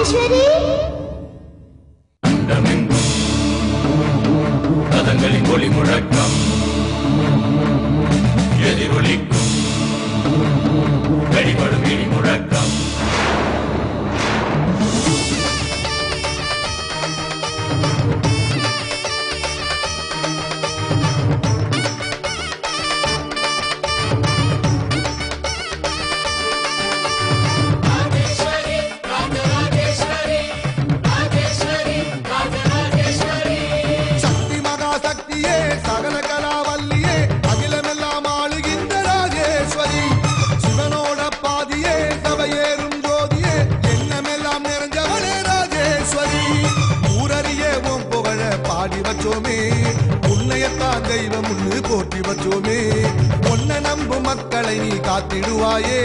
ராஜேஸ்வரி ரதங்களின் ஒளி முழக்கம் எதிரொலிக்கும் வெளிப்படும் இடி முழக்கம் சகல கலாவல்லியே அகிலமெல்லாம் ஆளுகின்ற ராஜேஸ்வரி சிவனோட பாதியே சபையேறும் ஜோதியே எண்ணமெல்லாம் நிறைஞ்சவளே ராஜேஸ்வரி ஊரறியே உன் புகழ பாடி வச்சோமே உன்னையத்தான் தெய்வம் முன்னு போற்றி வச்சோமே உன்னை நம்பும் மக்களை நீ காத்திடுவாயே.